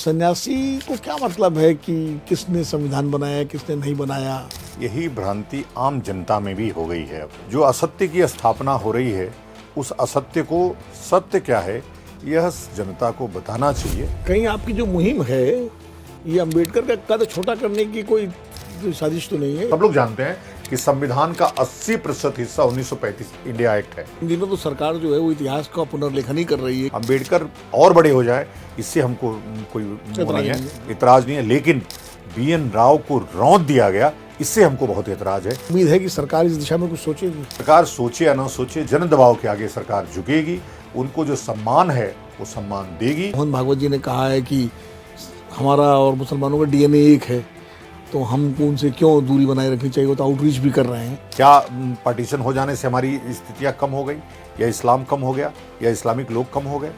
सन्यासी को क्या मतलब है कि किसने संविधान बनाया, किसने नहीं बनाया? यही भ्रांति आम जनता में भी हो गई है। अब जो असत्य की स्थापना हो रही है, उस असत्य को सत्य क्या है यह जनता को बताना चाहिए। कहीं आपकी जो मुहिम है ये अंबेडकर का कद छोटा करने की कोई साजिश तो नहीं है? सब लोग जानते हैं कि संविधान का 80% हिस्सा 1935 इंडिया एक्ट है। इन दिनों तो सरकार जो है वो इतिहास का पुनर्लेखन ही कर रही है। अंबेडकर और बड़े हो जाए इससे हमको कोई वो नहीं है, इतराज नहीं है, लेकिन BN राव को रौंद दिया गया इससे हमको बहुत एतराज है। उम्मीद है कि सरकार इस दिशा में कुछ सोचेगी। सरकार सोचे या ना सोचे, जन दबाव के आगे सरकार झुकेगी। उनको जो सम्मान है वो सम्मान देगी। मोहन भागवत जी ने कहा है कि हमारा और मुसलमानों का DNA एक है, तो हमको उनसे क्यों दूरी बनाए रखनी चाहिए। वो तो आउटरीच भी कर रहे हैं। क्या पार्टीशन हो जाने से हमारी स्थितियां कम हो गई, या इस्लाम कम हो गया, या इस्लामिक लोग कम हो गए,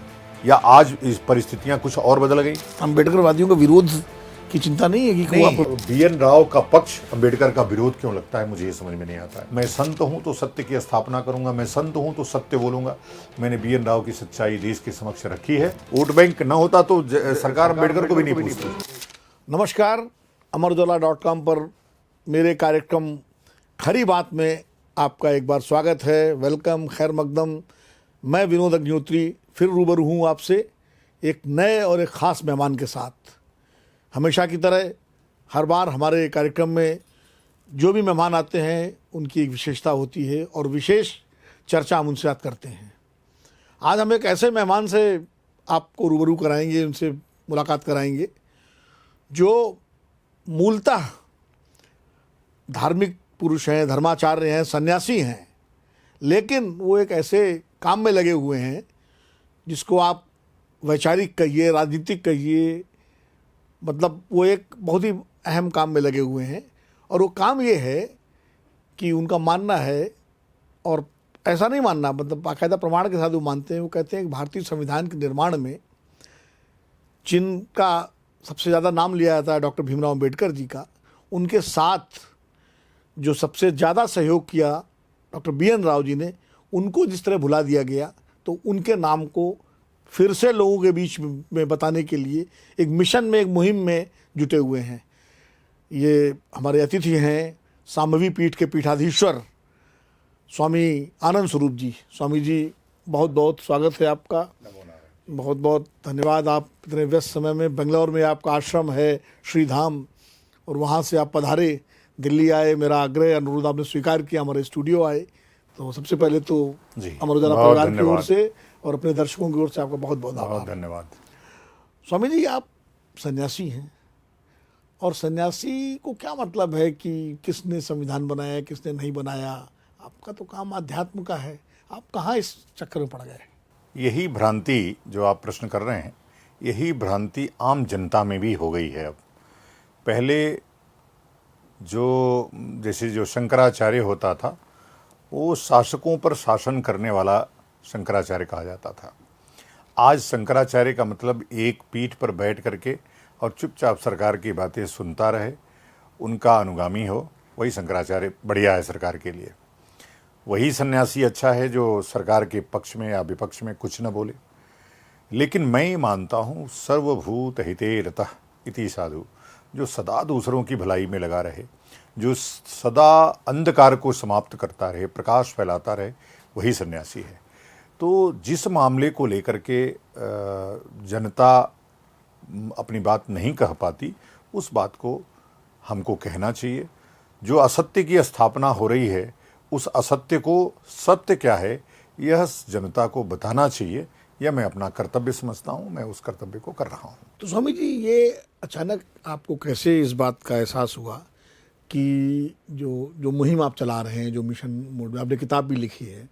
या आज इस परिस्थितियां कुछ और बदल गई? अम्बेडकरवादियों का विरोध की चिंता नहीं है कि नहीं, BN राव का पक्ष अम्बेडकर का विरोध क्यों लगता है, मुझे ये समझ में नहीं आता है। मैं संत हूं तो सत्य की स्थापना करूंगा, मैं संत हूं तो सत्य बोलूंगा। मैंने BN राव की सच्चाई देश के समक्ष रखी है। वोट बैंक न होता तो सरकार अम्बेडकर को भी नहीं पूछती। नमस्कार, अमरउजाला.com पर मेरे कार्यक्रम खरी बात में आपका एक बार स्वागत है। वेलकम, खैर मकदम। मैं विनोद अग्निहोत्री फिर रूबरू हूँ आपसे एक नए और एक ख़ास मेहमान के साथ। हमेशा की तरह हर बार हमारे कार्यक्रम में जो भी मेहमान आते हैं उनकी एक विशेषता होती है और विशेष चर्चा हम उनसे करते हैं। आज हम एक ऐसे मेहमान से आपको रूबरू कराएंगे, उनसे मुलाकात कराएंगे जो मूलतः धार्मिक पुरुष हैं, धर्माचार्य हैं, सन्यासी हैं, लेकिन वो एक ऐसे काम में लगे हुए हैं जिसको आप वैचारिक कहिए, राजनीतिक कहिए, मतलब वो एक बहुत ही अहम काम में लगे हुए हैं। और वो काम ये है कि उनका मानना है, और ऐसा नहीं मानना, मतलब बाकायदा प्रमाण के साथ वो मानते हैं। वो कहते हैं कि भारतीय संविधान के निर्माण में जिनका सबसे ज़्यादा नाम लिया जाता है डॉक्टर भीमराव अम्बेडकर जी का, उनके साथ जो सबसे ज़्यादा सहयोग किया डॉक्टर BN राव जी ने, उनको जिस तरह भुला दिया गया, तो उनके नाम को फिर से लोगों के बीच में बताने के लिए एक मिशन में, एक मुहिम में जुटे हुए हैं। ये हमारे अतिथि हैं साम्यवी पीठ के पीठाधीश्वर स्वामी आनंद स्वरूप जी। स्वामी जी, बहुत बहुत स्वागत है आपका। बहुत बहुत धन्यवाद। आप इतने व्यस्त समय में, बेंगलोर में आपका आश्रम है श्रीधाम, और वहाँ से आप पधारे, दिल्ली आए, मेरा आग्रह अनुरोध आपने स्वीकार किया, हमारे स्टूडियो आए। तो सबसे पहले तो अमर उजाला परिवार की ओर से और अपने दर्शकों की ओर से आपका बहुत बहुत आभार। धन्यवाद। स्वामी जी, आप सन्यासी हैं, और सन्यासी को क्या मतलब है कि किसने संविधान बनाया, किसने नहीं बनाया? आपका तो काम अध्यात्म का है, आप कहाँ इस चक्कर में पड़ गए? यही भ्रांति जो आप प्रश्न कर रहे हैं, यही भ्रांति आम जनता में भी हो गई है। अब पहले जो शंकराचार्य होता था, वो शासकों पर शासन करने वाला शंकराचार्य कहा जाता था। आज शंकराचार्य का मतलब एक पीठ पर बैठ करके और चुपचाप सरकार की बातें सुनता रहे, उनका अनुगामी हो, वही शंकराचार्य बढ़िया है सरकार के लिए। वही सन्यासी अच्छा है जो सरकार के पक्ष में या विपक्ष में कुछ न बोले। लेकिन मैं मानता हूँ सर्वभूत हिते रतः इति साधु, जो सदा दूसरों की भलाई में लगा रहे, जो सदा अंधकार को समाप्त करता रहे, प्रकाश फैलाता रहे, वही सन्यासी है। तो जिस मामले को लेकर के जनता अपनी बात नहीं कह पाती, उस बात को हमको कहना चाहिए। जो असत्य की स्थापना हो रही है, उस असत्य को सत्य क्या है यह जनता को बताना चाहिए। यह मैं अपना कर्तव्य समझता हूँ, मैं उस कर्तव्य को कर रहा हूँ। तो स्वामी जी, ये अचानक आपको कैसे इस बात का एहसास हुआ कि जो मुहिम आप चला रहे हैं, जो मिशन मोड में, आपने किताब भी लिखी है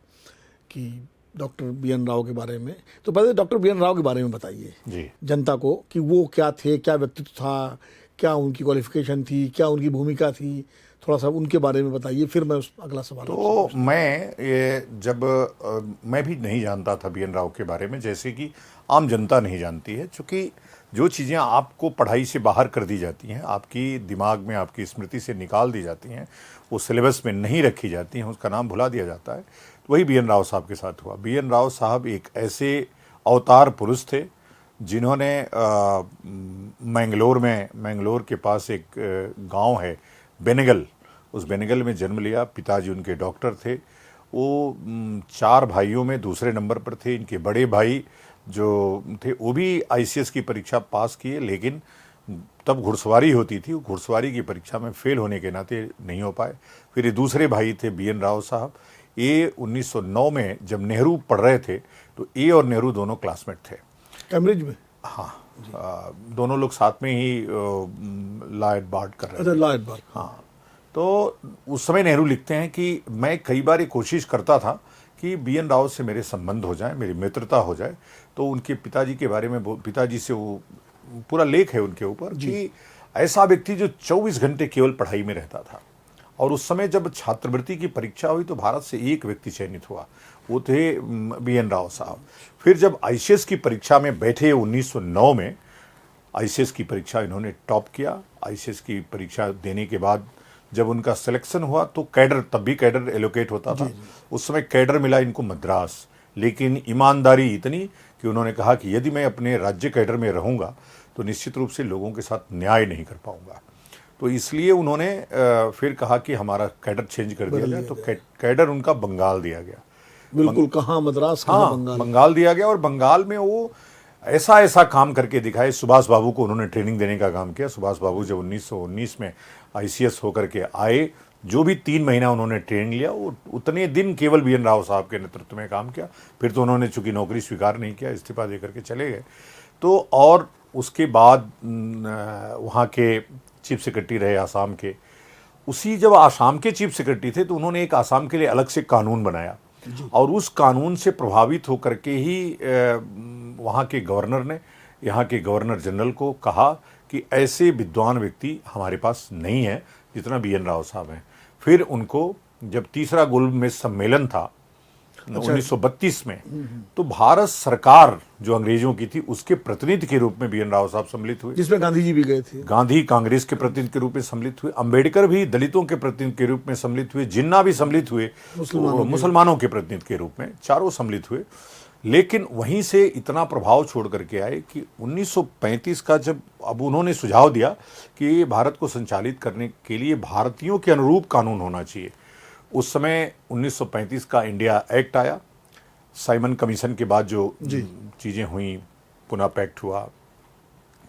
कि डॉक्टर BN राव के बारे में, तो पहले डॉक्टर BN राव के बारे में बताइए जी जनता को कि वो क्या थे, क्या व्यक्तित्व था, क्या उनकी क्वालिफिकेशन थी, क्या उनकी भूमिका थी, थोड़ा सा उनके बारे में बताइए, फिर मैं उस अगला सवाल। तो मैं भी नहीं जानता था BN राव के बारे में, जैसे कि आम जनता नहीं जानती है, क्योंकि जो चीज़ें आपको पढ़ाई से बाहर कर दी जाती हैं, आपकी दिमाग में, आपकी स्मृति से निकाल दी जाती हैं, वो सिलेबस में नहीं रखी जाती हैं, उसका नाम भुला दिया जाता है। तो वही BN राव साहब के साथ हुआ। BN राव साहब एक ऐसे अवतार पुरुष थे जिन्होंने मैंगलोर के पास एक गांव है बेनेगल, उस बेनेगल में जन्म लिया। पिताजी उनके डॉक्टर थे। वो 4 भाइयों में दूसरे नंबर पर थे। इनके बड़े भाई जो थे वो भी आईसीएस की परीक्षा पास किए, लेकिन तब घुड़सवारी होती थी, घुड़सवारी की परीक्षा में फेल होने के नाते नहीं हो पाए। फिर ये दूसरे भाई थे बीएन राव साहब। ये 1909 में जब नेहरू पढ़ रहे थे तो ये और नेहरू दोनों क्लासमेट थे कैम्ब्रिज में। हाँ, दोनों लोग साथ में ही लॉ एट बार्ड कर रहे थे। Law at barred. हाँ, तो उस समय नेहरू लिखते हैं कि मैं कई बार ये कोशिश करता था कि बीएन राव से मेरे संबंध हो जाए, मेरी मित्रता हो जाए। तो उनके पिताजी के बारे में पिताजी से वो पूरा लेख है उनके ऊपर कि ऐसा व्यक्ति जो 24 घंटे केवल पढ़ाई में रहता था। और उस समय जब छात्रवृत्ति की परीक्षा हुई तो भारत से एक व्यक्ति चयनित हुआ, वो थे बीएन राव साहब। फिर जब आईसीएस की परीक्षा में बैठे 1909 में, आईसीएस की परीक्षा इन्होंने टॉप किया। आईसीएस की परीक्षा देने के बाद जब उनका सिलेक्शन हुआ तो कैडर, तब भी कैडर एलोकेट होता था। उस समय कैडर मिला इनको मद्रास, लेकिन ईमानदारी इतनी कि उन्होंने कहा कि यदि मैं अपने राज्य कैडर में रहूंगा तो निश्चित रूप से लोगों के साथ न्याय नहीं कर पाऊंगा। तो इसलिए उन्होंने फिर कहा कि हमारा कैडर चेंज कर दिया जाए। तो कैडर उनका बंगाल दिया गया। बिल्कुल, कहाँ मद्रास, कहाँ बंगाल। बंगाल दिया गया। और बंगाल में वो ऐसा ऐसा काम करके दिखाए। सुभाष बाबू को उन्होंने ट्रेनिंग देने का काम किया। सुभाष बाबू जब 1919 में आईसीएस होकर के आए, जो भी 3 महीना उन्होंने ट्रेनिंग लिया, वो उतने दिन केवल बीएन राव साहब के नेतृत्व में काम किया। फिर तो उन्होंने चूंकि नौकरी स्वीकार नहीं किया, इस्तीफा दे करके चले गए। तो और उसके बाद वहाँ के चीफ सेक्रेटरी रहे आसाम के। उसी जब आसाम के चीफ सेक्रेटरी थे तो उन्होंने एक आसाम के लिए अलग से कानून बनाया और उस कानून से प्रभावित होकर के ही वहाँ के गवर्नर ने यहाँ के गवर्नर जनरल को कहा कि ऐसे विद्वान व्यक्ति हमारे पास नहीं है जितना बीएन राव साहब हैं। फिर उनको जब तीसरा गोलमेज सम्मेलन था 1932 में, तो भारत सरकार जो अंग्रेजों की थी उसके प्रतिनिधि के रूप में बीएन राव साहब सम्मिलित हुए, जिसमें गांधी जी भी गए थे। गांधी कांग्रेस के प्रतिनिधि के रूप में सम्मिलित हुए, अंबेडकर भी दलितों के प्रतिनिधि के रूप में सम्मिलित हुए, जिन्ना भी सम्मिलित हुए मुसलमानों के प्रतिनिधि के रूप में, चारों सम्मिलित हुए। लेकिन वहीं से इतना प्रभाव छोड़ करके आए कि 1935 का जब अब उन्होंने सुझाव दिया कि भारत को संचालित करने के लिए भारतीयों के अनुरूप कानून होना चाहिए। उस समय 1935 का इंडिया एक्ट आया। साइमन कमीशन के बाद जो चीज़ें हुई, पुनः पैक्ट हुआ,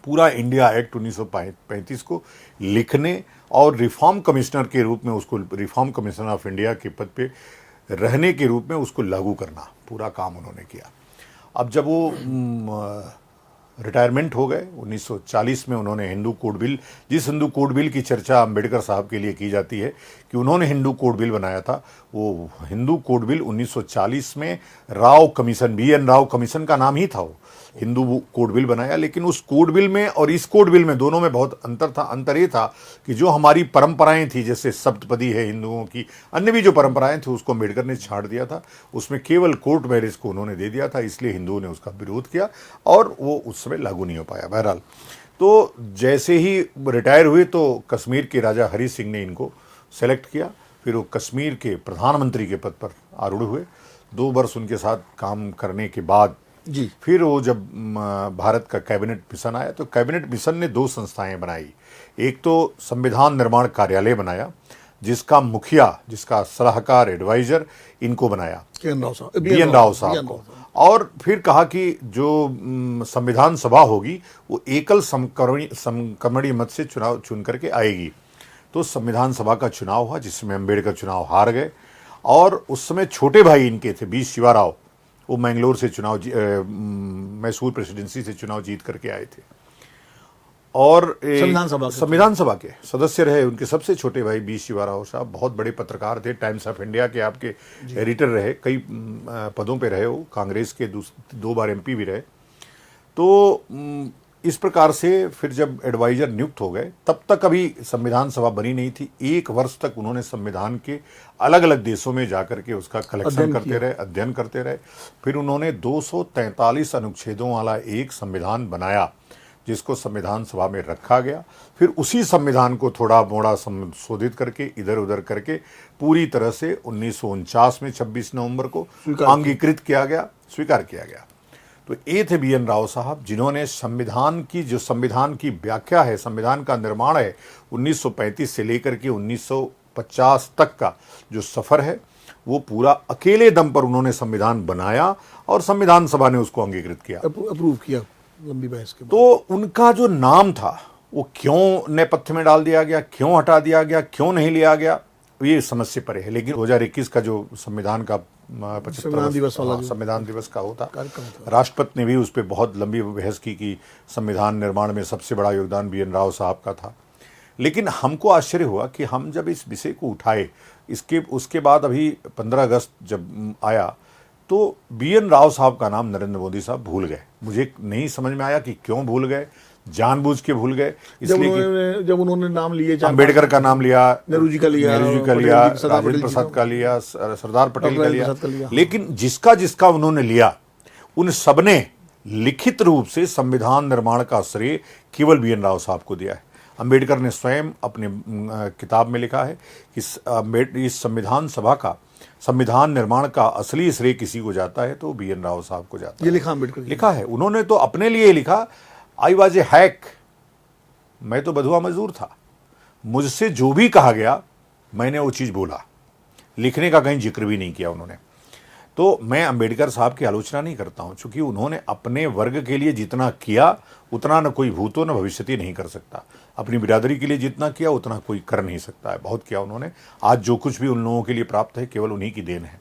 पूरा इंडिया एक्ट 1935 को लिखने और रिफॉर्म कमिश्नर के रूप में उसको, रिफॉर्म कमिश्नर ऑफ इंडिया के पद पे रहने के रूप में उसको लागू करना, पूरा काम उन्होंने किया। अब जब वो रिटायरमेंट हो गए 1940 में, उन्होंने हिंदू कोड बिल, जिस हिंदू कोड बिल की चर्चा अंबेडकर साहब के लिए की जाती है कि उन्होंने हिंदू कोड बिल बनाया था, वो हिंदू कोड बिल 1940 में Rau commission, B N Rau commission का नाम ही था, वो हिंदू कोड बिल बनाया। लेकिन उस कोड बिल में और इस कोड बिल में दोनों में बहुत अंतर था। अंतर ये था कि जो हमारी परंपराएं थी, जैसे सप्तपदी है हिंदुओं की, अन्य भी जो परंपराएं थी, उसको अम्बेडकर ने छांट दिया था। उसमें केवल कोर्ट मैरिज को उन्होंने दे दिया था, इसलिए हिंदुओं ने उसका विरोध किया और वो उस समय लागू नहीं हो पाया। बहरहाल, तो जैसे ही रिटायर हुए तो कश्मीर के राजा हरि सिंह ने इनको सेलेक्ट किया। फिर वो कश्मीर के प्रधानमंत्री के पद पर आरूढ़ हुए। 2 वर्ष उनके साथ काम करने के बाद फिर वो जब भारत का कैबिनेट मिशन आया तो कैबिनेट मिशन ने 2 संस्थाएं बनाई। एक तो संविधान निर्माण कार्यालय बनाया, जिसका मुखिया, जिसका सलाहकार, एडवाइजर इनको बनाया बीएन राव साहब को। और फिर कहा कि जो संविधान सभा होगी वो एकल समकमणी मत से चुनाव चुन करके आएगी। तो संविधान सभा का चुनाव हुआ, जिसमें अम्बेडकर चुनाव हार गए। और उस समय छोटे भाई इनके थे बी शिवाराव, वो मैंगलोर से मैसूर प्रेसिडेंसी से चुनाव जीत करके आए थे और संविधान सभा के सदस्य रहे। उनके सबसे छोटे भाई बी शिवाराव साहब बहुत बड़े पत्रकार थे, टाइम्स ऑफ इंडिया के आपके एडिटर रहे, कई पदों पे रहे, वो कांग्रेस के 2 बार एमपी भी रहे। तो इस प्रकार से फिर जब एडवाइजर नियुक्त हो गए, तब तक अभी संविधान सभा बनी नहीं थी। 1 वर्ष तक उन्होंने संविधान के अलग अलग देशों में जाकर के उसका कलेक्शन करते रहे, अध्ययन करते रहे। फिर उन्होंने 243 अनुच्छेदों वाला एक संविधान बनाया, जिसको संविधान सभा में रखा गया। फिर उसी संविधान को थोड़ा मोड़ा संशोधित करके, इधर उधर करके पूरी तरह से 1949 में 26 नवंबर को अंगीकृत किया गया, स्वीकार किया गया। तो ये थे BN राव साहब, जिन्होंने संविधान की व्याख्या है, संविधान का निर्माण है 1935 से लेकर के 1950 तक का जो सफर है, वो पूरा अकेले दम पर उन्होंने संविधान बनाया और संविधान सभा ने उसको अंगीकृत किया, अप्रूव किया लंबी बहस के बाद। तो उनका जो नाम था वो क्यों नेपथ्य में डाल दिया गया, क्यों हटा दिया गया, क्यों नहीं लिया गया, ये समझ से परे है। लेकिन 2021 का जो संविधान का 75वां संविधान दिवस का होता, राष्ट्रपति ने भी उस पर बहुत लंबी बहस की कि संविधान निर्माण में सबसे बड़ा योगदान BN राव साहब का था। लेकिन हमको आश्चर्य हुआ कि हम जब इस विषय को उठाए, उसके बाद अभी 15 अगस्त जब आया तो BN राव साहब का नाम नरेंद्र मोदी साहब भूल गए। मुझे नहीं समझ में आया कि क्यों भूल गए, जानबूझ के भूल गए। इसलिए जब उन्होंने नाम लिए, अंबेडकर का नाम लिया, नेहरू जी का लिया, राजेंद्र प्रसाद का लिया, सरदार पटेल का लिया, लेकिन जिसका जिसका उन्होंने लिया, उन सबने लिखित रूप से संविधान निर्माण का श्रेय केवल BN राव साहब को दिया है। अंबेडकर ने स्वयं अपने किताब में लिखा है कि इस संविधान सभा का, संविधान निर्माण का असली श्रेय किसी को जाता है तो BN राव साहब को जाता है। ये लिखा अंबेडकर लिखा है उन्होंने, तो अपने लिए लिखा, आई वॉज ए हैक, मैं तो बधुआ मजदूर था, मुझसे जो भी कहा गया मैंने वो चीज़ बोला, लिखने का कहीं जिक्र भी नहीं किया उन्होंने। तो मैं अंबेडकर साहब की आलोचना नहीं करता हूं, क्योंकि उन्होंने अपने वर्ग के लिए जितना किया उतना न कोई भूतो न भविष्यति नहीं कर सकता। अपनी बिरादरी के लिए जितना किया उतना कोई कर नहीं सकता है, बहुत किया उन्होंने। आज जो कुछ भी उन लोगों के लिए प्राप्त है केवल उन्हीं की देन है।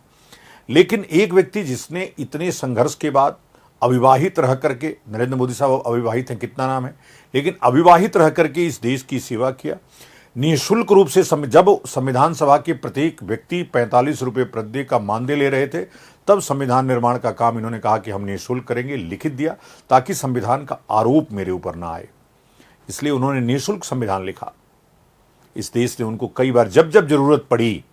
लेकिन एक व्यक्ति जिसने इतने संघर्ष के बाद अविवाहित रह करके, नरेंद्र मोदी साहब अविवाहित हैं, कितना नाम है, लेकिन अविवाहित रह करके इस देश की सेवा किया निःशुल्क रूप से। जब संविधान सभा के प्रत्येक व्यक्ति 45 रुपये प्रति का मानदेय ले रहे थे, तब संविधान निर्माण का काम इन्होंने कहा कि हम निःशुल्क करेंगे, लिखित दिया, ताकि संविधान का आरोप मेरे ऊपर ना आए। इसलिए उन्होंने निःशुल्क संविधान लिखा। इस देश ने उनको कई बार जब जब जरूरत पड़ी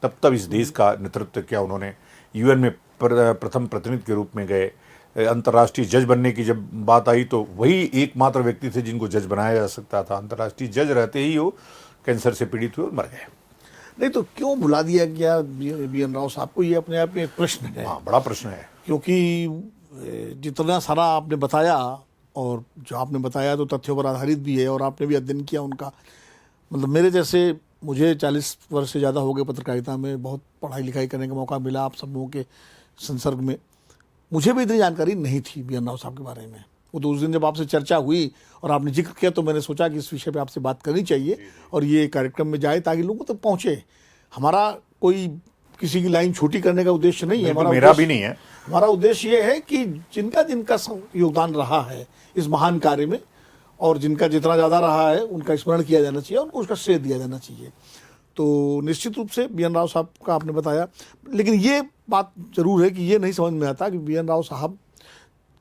तब तब इस देश का नेतृत्व किया उन्होंने। UN में प्रथम प्रतिनिधि के रूप में गए। अंतर्राष्ट्रीय जज बनने की जब बात आई तो वही एकमात्र व्यक्ति थे जिनको जज बनाया जा सकता था। अंतर्राष्ट्रीय जज रहते ही वो कैंसर से पीड़ित हुए और मर गए। नहीं तो क्यों भुला दिया गया BN राव साहब को, ये अपने आप में एक प्रश्न है। हाँ, बड़ा प्रश्न है, क्योंकि जितना सारा आपने बताया, और जो आपने बताया तो तथ्यों पर आधारित भी है, और आपने भी अध्ययन किया उनका। मतलब मेरे जैसे, मुझे 40 वर्ष से ज़्यादा हो गए पत्रकारिता में, बहुत पढ़ाई लिखाई करने का मौका मिला आप सब लोगों के संसर्ग में। मुझे भी इतनी जानकारी नहीं थी BN राव साहब के बारे में। वो तो उस दिन जब आपसे चर्चा हुई और आपने जिक्र किया तो मैंने सोचा कि इस विषय पे आपसे बात करनी चाहिए और ये कार्यक्रम में जाए ताकि लोगों तक पहुँचे। हमारा कोई किसी की लाइन छोटी करने का उद्देश्य नहीं है, मेरा भी नहीं है। हमारा उद्देश्य ये है कि जिनका जिनका योगदान रहा है इस महान कार्य में, और जिनका जितना ज़्यादा रहा है उनका स्मरण किया जाना चाहिए, उनको उसका श्रेय दिया जाना चाहिए। तो निश्चित रूप से BN राव साहब का आपने बताया, लेकिन ये बात जरूर है कि ये नहीं समझ में आता कि BN राव साहब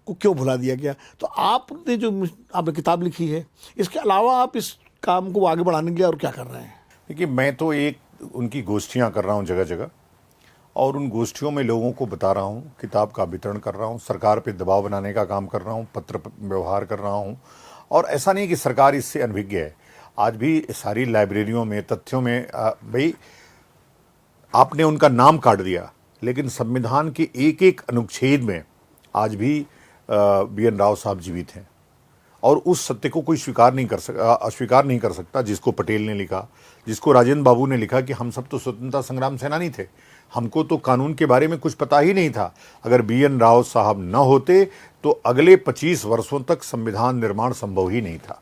को क्यों भुला दिया गया। तो आपने जो आपने किताब लिखी है, इसके अलावा आप इस काम को आगे बढ़ाने के लिए और क्या कर रहे हैं? देखिए, मैं तो एक उनकी गोष्ठियाँ कर रहा हूँ जगह जगह, और उन गोष्ठियों में लोगों को बता रहा हूँ, किताब का वितरण कर रहा हूँ, सरकार पे दबाव बनाने का काम कर रहा हूँ, पत्र व्यवहार कर रहा हूँ। और ऐसा नहीं कि सरकार इससे अनभिज्ञ है। आज भी सारी लाइब्रेरियों में, तथ्यों में, भाई आपने उनका नाम काट दिया, लेकिन संविधान के एक एक अनुच्छेद में आज भी BN राव साहब जीवित हैं। और उस सत्य को कोई अस्वीकार नहीं कर सकता, जिसको पटेल ने लिखा, जिसको राजेंद्र बाबू ने लिखा कि हम सब तो स्वतंत्रता संग्राम सेनानी थे, हमको तो कानून के बारे में कुछ पता ही नहीं था। अगर BN राव साहब न होते तो अगले 25 वर्षों तक संविधान निर्माण संभव ही नहीं था।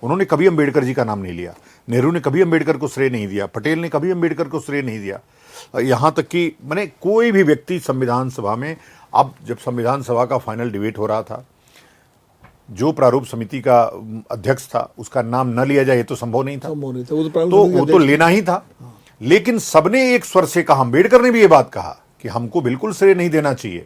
उन्होंने कभी अंबेडकर जी का नाम नहीं लिया, नेहरू ने कभी अंबेडकर को श्रेय नहीं दिया, पटेल ने कभी अंबेडकर को श्रेय नहीं दिया। यहाँ तक कि मैंने कोई भी व्यक्ति संविधान सभा में, अब जब संविधान सभा का फाइनल डिबेट हो रहा था, जो प्रारूप समिति का अध्यक्ष था उसका नाम न लिया जाए तो संभव नहीं था। वो तो लेना ही था। लेकिन सबने एक स्वर से कहा, अंबेडकर ने भी ये बात कहा कि हमको बिल्कुल श्रेय नहीं देना चाहिए,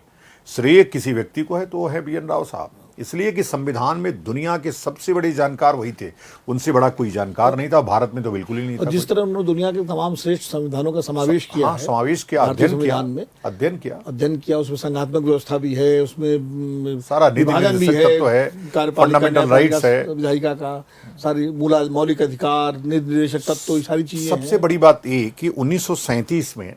श्रेय किसी व्यक्ति को है तो वो है BN राव साहब। इसलिए कि संविधान में दुनिया के सबसे बड़े जानकार वही थे, उनसे बड़ा कोई जानकार नहीं था। भारत में तो बिल्कुल ही नहीं था। जिस तरह उन्होंने दुनिया के तमाम श्रेष्ठ संविधानों का समावेश किया है, समावेश किया, अध्ययन किया, उसमें संघात्मक व्यवस्था भी है, उसमें सारा विभाजन भी है, फंडामेंटल राइट्स है, विधायिका का सारी मौलिक अधिकार, निर्देशक तत्व, सारी चीजें। सबसे बड़ी बात ये कि 1937 में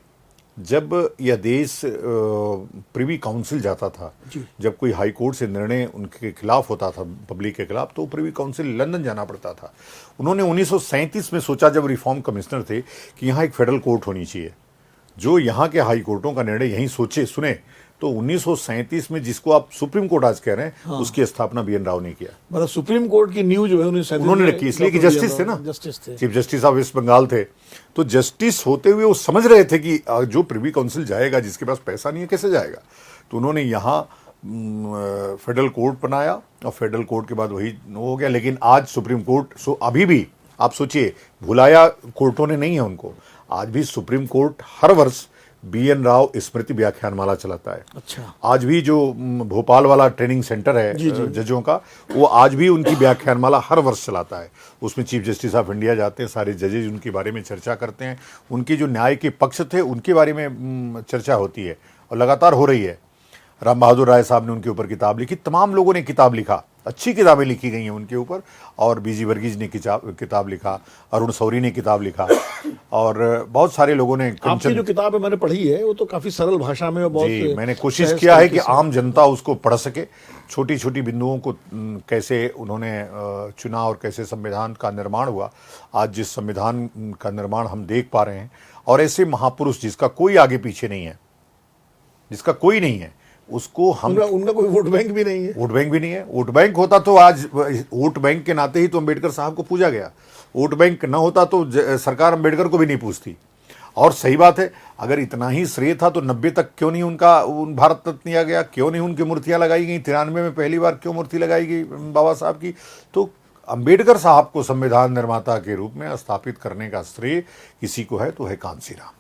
जब यह देश प्रिवी काउंसिल जाता था, जब कोई हाई कोर्ट से निर्णय उनके खिलाफ होता था, पब्लिक के खिलाफ, तो प्रिवी काउंसिल लंदन जाना पड़ता था। उन्होंने 1937 में सोचा, जब रिफॉर्म कमिश्नर थे, कि यहाँ एक फेडरल कोर्ट होनी चाहिए जो यहाँ के हाई कोर्टों का निर्णय यहीं सोचे सुने। तो 1937 में, जिसको आप सुप्रीम कोर्ट आज कह रहे हैं, हाँ, उसकी स्थापना बीएन राव ने किया। मतलब सुप्रीम कोर्ट की न्यू जो है उन्होंने रखी, इसलिए कि जस्टिस थे ना, जस्टिस थे, chief justice of West Bengal थे। तो जस्टिस होते हुए वो समझ रहे थे कि जो प्रिवी काउंसिल जाएगा, जिसके पास पैसा नहीं है, कैसे जाएगा। तो उन्होंने यहाँ फेडरल कोर्ट बनाया, और फेडरल कोर्ट के बाद वही हो गया। लेकिन आज सुप्रीम कोर्ट, अभी भी आप सोचिए, भुलाया कोर्टों ने नहीं है उनको। आज भी सुप्रीम कोर्ट हर वर्ष बीएन राव स्मृति व्याख्यानमाला चलाता है। अच्छा। आज भी जो भोपाल वाला ट्रेनिंग सेंटर है जजों का, वो आज भी उनकी व्याख्यानमाला हर वर्ष चलाता है। उसमें चीफ जस्टिस ऑफ इंडिया जाते हैं, सारे जजेज उनके बारे में चर्चा करते हैं, उनके जो न्याय के पक्ष थे उनके बारे में चर्चा होती है, और लगातार हो रही है। राम बहादुर राय साहब ने उनके ऊपर किताब लिखी, तमाम लोगों ने किताब लिखा, अच्छी किताबें लिखी गई हैं उनके ऊपर। और बीजी वर्गीज ने किताब लिखा, अरुण शौरी ने किताब लिखा, और बहुत सारे लोगों ने। आपकी जो किताब है मैंने पढ़ी है, वो तो काफी सरल भाषा में, बहुत जी, मैंने कोशिश किया है कि आम जनता उसको पढ़ सके, छोटी छोटी बिंदुओं को कैसे उन्होंने चुना और कैसे संविधान का निर्माण हुआ। आज जिस संविधान का निर्माण हम देख पा रहे हैं, और ऐसे महापुरुष जिसका कोई आगे पीछे नहीं है, जिसका कोई नहीं है, उसको हम, उनका कोई वोट बैंक भी नहीं है। वोट बैंक भी नहीं है। वोट बैंक होता तो आज, वोट बैंक के नाते ही तो अंबेडकर साहब को पूजा गया। वोट बैंक न होता तो सरकार अंबेडकर को भी नहीं पूछती। और सही बात है, अगर इतना ही श्रेय था तो 90 तक क्यों नहीं भारत रत्न दिया गया, क्यों नहीं उनकी मूर्तियां लगाई गई, 93 में पहली बार क्यों मूर्ति लगाई गई बाबा साहब की। तो अंबेडकर साहब को संविधान निर्माता के रूप में स्थापित करने का श्रेय किसी को है तो है कांसीराम,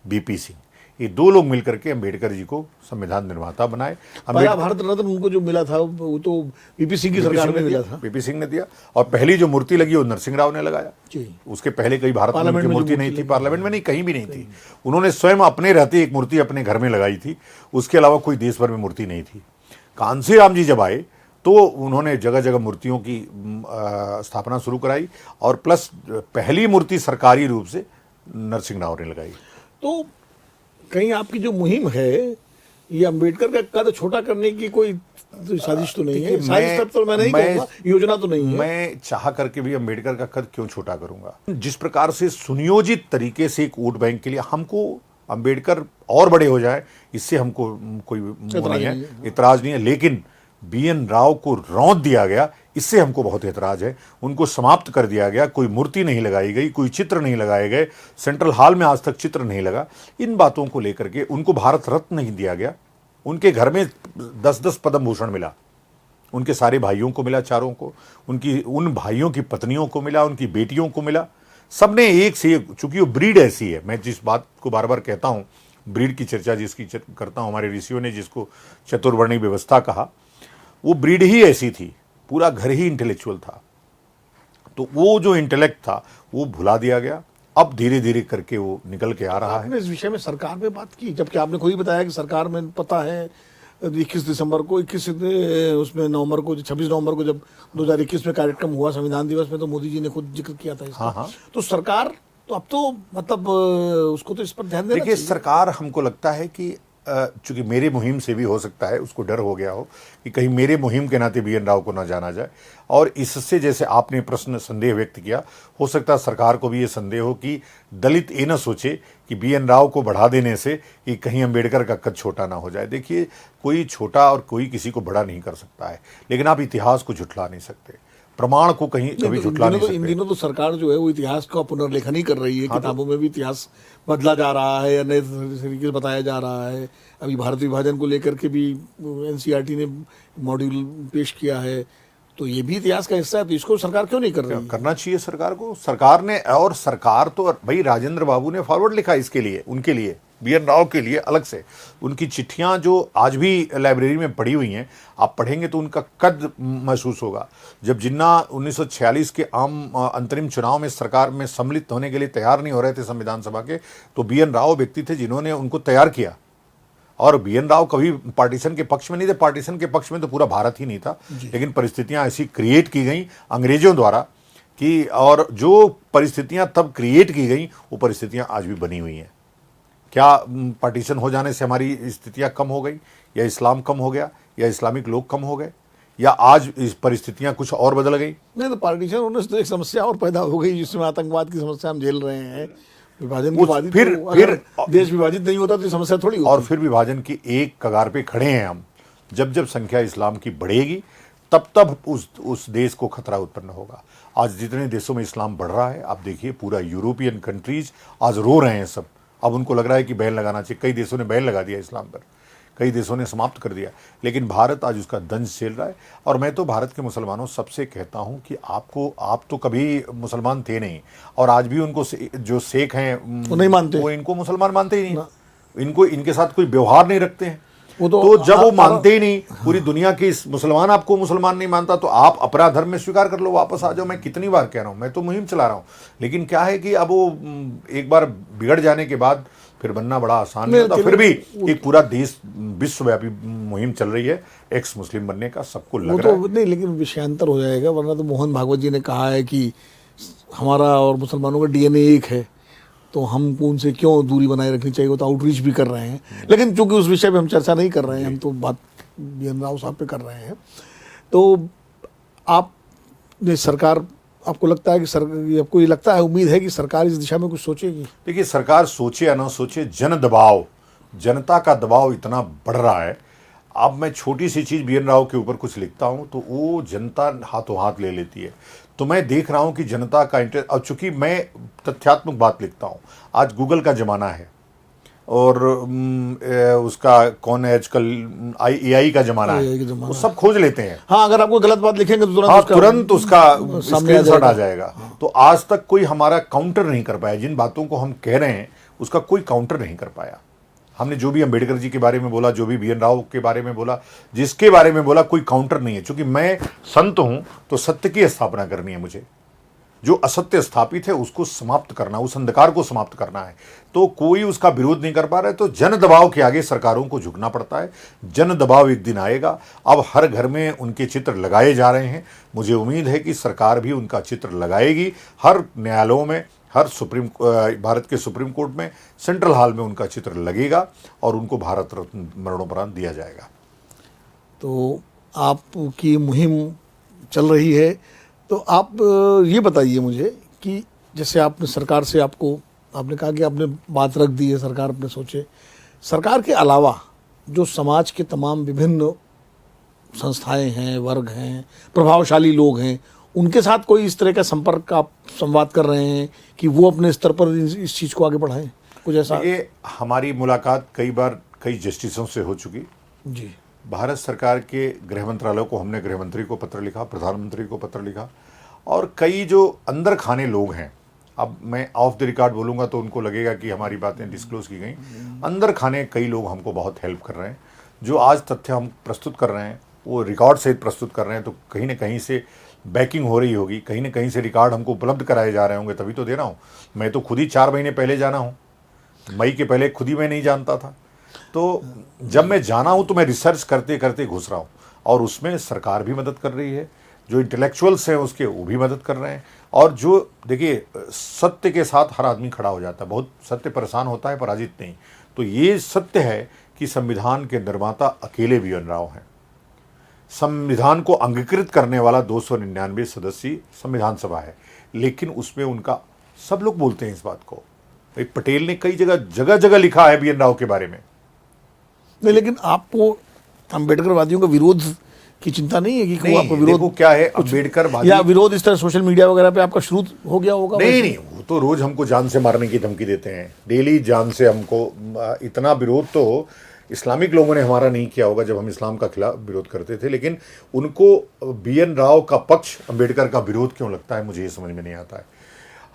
बीपी सिंह। ये दो लोग मिलकर के अंबेडकर जी को संविधान निर्माता बनाए। पहला भारत रत्न उनको जो मिला था वो तो बीपी सिंह की सरकार में मिला था, बीपी सिंह ने दिया। और पहली जो मूर्ति लगी वो नरसिंह राव ने लगाया जी। उसके पहले कई भारत रत्न की मूर्ति नहीं थी, पार्लियामेंट में नहीं, कहीं भी नहीं थी। उन्होंने स्वयं अपने रहते एक मूर्ति अपने घर में लगाई थी, उसके अलावा कोई देश भर में मूर्ति नहीं थी। कांसीराम जी जब आए तो उन्होंने जगह जगह मूर्तियों की स्थापना शुरू कराई, और प्लस पहली मूर्ति सरकारी रूप से नरसिंह राव ने लगाई। तो कहीं आपकी जो मुहिम है, ये अंबेडकर का कद छोटा करने की कोई साजिश तो नहीं है? साजिश तब तो मैं नहीं कहूंगा, योजना तो नहीं है। मैं चाह करके भी अंबेडकर का कद क्यों छोटा करूंगा? जिस प्रकार से सुनियोजित तरीके से एक वोट बैंक के लिए हमको अंबेडकर और बड़े हो जाए, इससे हमको कोई नहीं है, इतराज नहीं है। लेकिन बीएन राव को रौंद दिया गया, इससे हमको बहुत एतराज है। उनको समाप्त कर दिया गया, कोई मूर्ति नहीं लगाई गई, कोई चित्र नहीं लगाए गए, सेंट्रल हॉल में आज तक चित्र नहीं लगा। इन बातों को लेकर के उनको भारत रत्न नहीं दिया गया। उनके घर में 10-10 पद्म भूषण मिला, उनके सारे भाइयों को मिला, चारों को, उन भाइयों की पत्नियों को मिला, उनकी बेटियों को मिला। सबने एक से एक, चूंकि वो ब्रीड ऐसी है, मैं जिस बात को बार बार कहता हूं, ब्रीड की चर्चा जिसकी करता हूं, हमारे ऋषियों ने जिसको चतुर्वर्णी व्यवस्था कहा, वो ब्रीड ही ऐसी थी। पूरा घर ही इंटेलेक्चुअल था। तो वो जो इंटेलेक्ट था वो भुला दिया गया। अब धीरे धीरे करके वो निकल के आ रहा है। आपने इस विषय में सरकार में बात की, जबकि आपने खुद ही बताया कि सरकार में पता है 21 दिसंबर को, 21 उसमें नवंबर को, 26 नवंबर को जब 2021 में कार्यक्रम हुआ संविधान दिवस में, तो मोदी जी ने खुद जिक्र किया था इसका। हाँ। तो सरकार तो अब तो मतलब उसको तो इस पर ध्यान देना देखिए, सरकार, हमको लगता है कि चूंकि मेरे मुहिम से भी हो सकता है उसको डर हो गया हो कि कहीं मेरे मुहिम के नाते बीएन राव को ना जाना जाए, और इससे, जैसे आपने प्रश्न संदेह व्यक्त किया, हो सकता है सरकार को भी ये संदेह हो कि दलित ये न सोचे कि बीएन राव को बढ़ा देने से कि कहीं अंबेडकर का कद छोटा ना हो जाए। देखिए, कोई छोटा और कोई किसी को बड़ा नहीं कर सकता है, लेकिन आप इतिहास को झुठला नहीं सकते, प्रमाण को कहीं कभी झुठला नहीं सकते। इन दिनों तो सरकार जो है वो इतिहास का पुनर्लेखन ही कर रही है। किताबों में भी इतिहास बदला जा रहा है या नए तरीके से बताया जा रहा है। अभी भारत विभाजन को लेकर के भी एनसीईआरटी ने मॉड्यूल पेश किया है, तो ये भी इतिहास का हिस्सा है। तो इसको सरकार क्यों नहीं कर रही? करना चाहिए सरकार को। सरकार ने, और सरकार तो भाई राजेंद्र बाबू ने फॉरवर्ड लिखा इसके लिए, उनके लिए, बीएन राव के लिए अलग से। उनकी चिट्ठियां जो आज भी लाइब्रेरी में पड़ी हुई हैं, आप पढ़ेंगे तो उनका कद महसूस होगा। जब जिन्ना 1946 के आम अंतरिम चुनाव में सरकार में सम्मिलित होने के लिए तैयार नहीं हो रहे थे संविधान सभा के, तो बीएन राव व्यक्ति थे जिन्होंने उनको तैयार किया। और बीएन राव कभी पार्टीशन के पक्ष में नहीं थे, पार्टीशन के पक्ष में तो पूरा भारत ही नहीं था, लेकिन परिस्थितियां ऐसी क्रिएट की गई अंग्रेजों द्वारा कि, और जो परिस्थितियां तब क्रिएट की गई वो परिस्थितियां आज भी बनी हुई हैं। क्या पार्टीशन हो जाने से हमारी स्थितियां कम हो गई, या इस्लाम कम हो गया, या इस्लामिक लोग कम हो गए, या आज इस परिस्थितियां कुछ और बदल गई? नहीं, तो पार्टीशन होने से तो एक समस्या और पैदा हो गई, जिसमें आतंकवाद की समस्या हम झेल रहे हैं। विभाजन के बाद फिर देश विभाजित नहीं होता तो ये समस्या थोड़ी होती। और फिर विभाजन की एक कगार पे खड़े हैं हम। जब जब संख्या इस्लाम की बढ़ेगी तब तब उस देश को खतरा उत्पन्न होगा। आज जितने देशों में इस्लाम बढ़ रहा है, आप देखिए पूरा यूरोपियन कंट्रीज आज रो रहे हैं सब। अब उनको लग रहा है कि बैन लगाना चाहिए। कई देशों ने बैन लगा दिया इस्लाम पर, कई देशों ने समाप्त कर दिया, लेकिन भारत आज उसका दंश झेल रहा है। और मैं तो भारत के मुसलमानों सबसे कहता हूं कि आप तो कभी मुसलमान थे नहीं, और आज भी उनको जो शेख हैं वो नहीं मानते, वो इनको मुसलमान मानते ही नहीं, इनको इनके साथ कोई व्यवहार नहीं रखते हैं। तो जब वो मानते ही नहीं, पूरी दुनिया के इस मुसलमान आपको मुसलमान नहीं मानता, तो आप अपना धर्म में स्वीकार कर लो, वापस आ जाओ। मैं कितनी बार कह रहा हूं, मैं तो मुहिम चला रहा हूं, लेकिन क्या है कि अब वो एक बार बिगड़ जाने के बाद फिर बनना बड़ा आसान नहीं होता। फिर भी एक पूरा देश विश्वव्यापी मुहिम चल रही है एक्स मुस्लिम बनने का, सबको लग रहा है। नहीं, लेकिन विषयांतर हो जाएगा, वरना तो मोहन भागवत जी ने कहा है कि हमारा और मुसलमानों का डीएनए एक है, तो हमको उनसे क्यों दूरी बनाए रखनी चाहिए। वो तो आउटरीच भी कर रहे हैं, लेकिन चूंकि उस विषय पे हम चर्चा नहीं कर रहे हैं, हम तो बात बीएन राव साहब पे कर रहे हैं। तो आपने सरकार, आपको लगता है कि आपको ये लगता है, उम्मीद है कि सरकार इस दिशा में कुछ सोचेगी? देखिए, सरकार सोचे या ना सोचे, जन दबाव, जनता का दबाव इतना बढ़ रहा है। अब मैं छोटी सी चीज़ बीएन राव के ऊपर कुछ लिखता हूं तो वो जनता हाथों हाथ ले लेती है। तो मैं देख रहा हूं कि जनता का इंटरेस्ट, अब चूंकि मैं तथ्यात्मक बात लिखता हूं, आज गूगल का जमाना है, और उसका कौन है आजकल, AI का जमाना है, वो सब खोज लेते हैं। हाँ, अगर आपको गलत बात लिखेंगे तो तुरंत उसका स्क्रीनशॉट आ जाएगा। तो आज तक कोई हमारा काउंटर नहीं कर पाया। जिन बातों को हम कह रहे हैं उसका कोई काउंटर नहीं कर पाया। हमने जो भी अंबेडकर जी के बारे में बोला, जो भी बीएन राव के बारे में बोला, जिसके बारे में बोला, कोई काउंटर नहीं है। क्योंकि मैं संत हूं तो सत्य की स्थापना करनी है मुझे। जो असत्य स्थापित है उसको समाप्त करना, उस अंधकार को समाप्त करना है। तो कोई उसका विरोध नहीं कर पा रहा है, तो जन दबाव के आगे सरकारों को झुकना पड़ता है। जन दबाव एक दिन आएगा। अब हर घर में उनके चित्र लगाए जा रहे हैं। मुझे उम्मीद है कि सरकार भी उनका चित्र लगाएगी। हर न्यायालयों में, हर भारत के सुप्रीम कोर्ट में, सेंट्रल हॉल में उनका चित्र लगेगा और उनको भारत रत्न मरणोपरांत दिया जाएगा। तो आपकी मुहिम चल रही है, तो आप ये बताइए मुझे कि जैसे आपने सरकार से, आपने कहा कि आपने बात रख दी है, सरकार अपने सोचे, सरकार के अलावा जो समाज के तमाम विभिन्न संस्थाएं हैं, वर्ग हैं, प्रभावशाली लोग हैं, उनके साथ कोई इस तरह का संपर्क, आप संवाद कर रहे हैं कि वो अपने स्तर पर इस चीज़ को आगे बढ़ाएं, कुछ ऐसा? ये हमारी मुलाकात कई बार कई जस्टिसों से हो चुकी जी। भारत सरकार के गृह मंत्रालय को हमने गृह मंत्री को पत्र लिखा, प्रधानमंत्री को पत्र लिखा, और कई जो अंदर खाने लोग हैं, अब मैं ऑफ द रिकॉर्ड बोलूँगा तो उनको लगेगा कि हमारी बातें डिस्क्लोज की गई। अंदर खाने कई लोग हमको बहुत हेल्प कर रहे हैं। जो आज तथ्य हम प्रस्तुत कर रहे हैं वो रिकॉर्ड सहित प्रस्तुत कर रहे हैं, तो कहीं ना कहीं से बैकिंग हो रही होगी, कहीं ना कहीं से रिकॉर्ड हमको उपलब्ध कराए जा रहे होंगे, तभी तो दे रहा हूँ। मैं तो खुद ही 4 महीने पहले जाना हूँ, मई के पहले खुद ही मैं नहीं जानता था। तो जब मैं जाना हूँ तो मैं रिसर्च करते करते घुस रहा हूँ, और उसमें सरकार भी मदद कर रही है, जो इंटेलेक्चुअल्स हैं उसके वो भी मदद कर रहे हैं। और जो देखिए, सत्य के साथ हर आदमी खड़ा हो जाता है। बहुत सत्य परेशान होता है, पराजित नहीं। तो ये सत्य है कि संविधान के निर्माता अकेले बीएन राव हैं। संविधान को अंगीकृत करने वाला 299 सदस्यीय संविधान सभा है, लेकिन उसमें उनका, सब लोग बोलते हैं इस बात को, एक पटेल ने कई जगह जगह लिखा है बीएन राव के बारे में। नहीं, लेकिन आपको अम्बेडकरवादियों का विरोध की चिंता नहीं है कि आपको विरोध क्या है, अम्बेडकरवादी या विरोध इस तरह सोशल मीडिया वगैरह पे आपका शुरू हो गया होगा? नहीं, वो तो रोज हमको जान से मारने की धमकी देते हैं, डेली जान से हमको। इतना विरोध तो इस्लामिक लोगों ने हमारा नहीं किया होगा जब हम इस्लाम का खिलाफ विरोध करते थे, लेकिन उनको बीएन राव का पक्ष, अम्बेडकर का विरोध क्यों लगता है, मुझे ये समझ में नहीं आता है।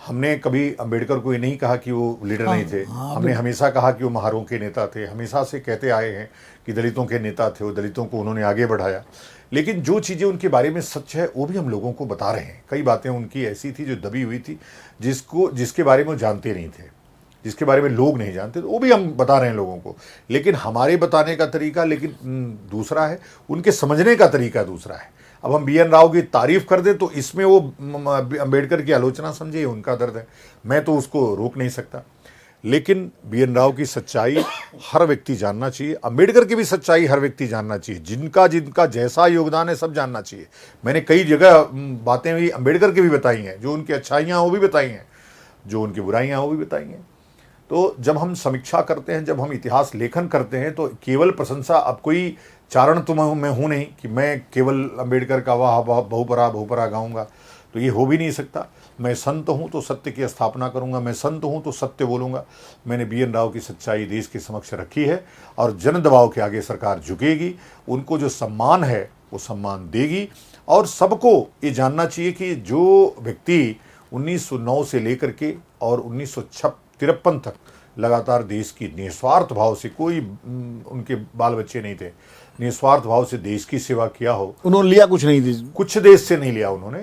हमने कभी अम्बेडकर को ये नहीं कहा कि वो लीडर नहीं थे। हमने हमेशा कहा कि वो महारों के नेता थे। हमेशा से कहते आए हैं कि दलितों के नेता थे, वो दलितों को उन्होंने आगे बढ़ाया। लेकिन जो चीज़ें उनके बारे में सच है वो भी हम लोगों को बता रहे हैं। कई बातें उनकी ऐसी थी जो दबी हुई थी, जिसके बारे में वो जानते नहीं थे, जिसके बारे में लोग नहीं जानते, तो वो भी हम बता रहे हैं लोगों को। लेकिन हमारे बताने का तरीका दूसरा है, उनके समझने का तरीका दूसरा है। अब हम बीएन राव की तारीफ कर दें तो इसमें वो अम्बेडकर की आलोचना समझे, उनका दर्द है, मैं तो उसको रोक नहीं सकता। लेकिन बीएन राव की सच्चाई हर व्यक्ति जानना चाहिए, अंबेडकर की भी सच्चाई हर व्यक्ति जानना चाहिए, जिनका जिनका जैसा योगदान है सब जानना चाहिए। मैंने कई जगह बातें भी अंबेडकर की भी बताई हैं, जो उनकी अच्छाइयाँ वो भी बताई हैं, जो उनकी बुराइयाँ वो भी बताई हैं। तो जब हम समीक्षा करते हैं, जब हम इतिहास लेखन करते हैं, तो केवल प्रशंसा, अब कोई चारण तो मैं हूँ नहीं कि मैं केवल अंबेडकर का वाह वाह बहुपरा गाऊंगा, तो ये हो भी नहीं सकता। मैं संत हूँ तो सत्य की स्थापना करूंगा, मैं संत हूँ तो सत्य बोलूंगा। मैंने बीएन राव की सच्चाई देश के समक्ष रखी है और जन दबाव के आगे सरकार झुकेगी, उनको जो सम्मान है वो सम्मान देगी। और सबको ये जानना चाहिए कि जो व्यक्ति 1909 से लेकर के और 1953 तक लगातार देश की निस्वार्थ भाव से, कोई उनके बाल बच्चे नहीं थे, निस्वार्थ भाव से देश की सेवा किया हो। उन्होंने लिया कुछ नहीं थी, कुछ देश से नहीं लिया उन्होंने,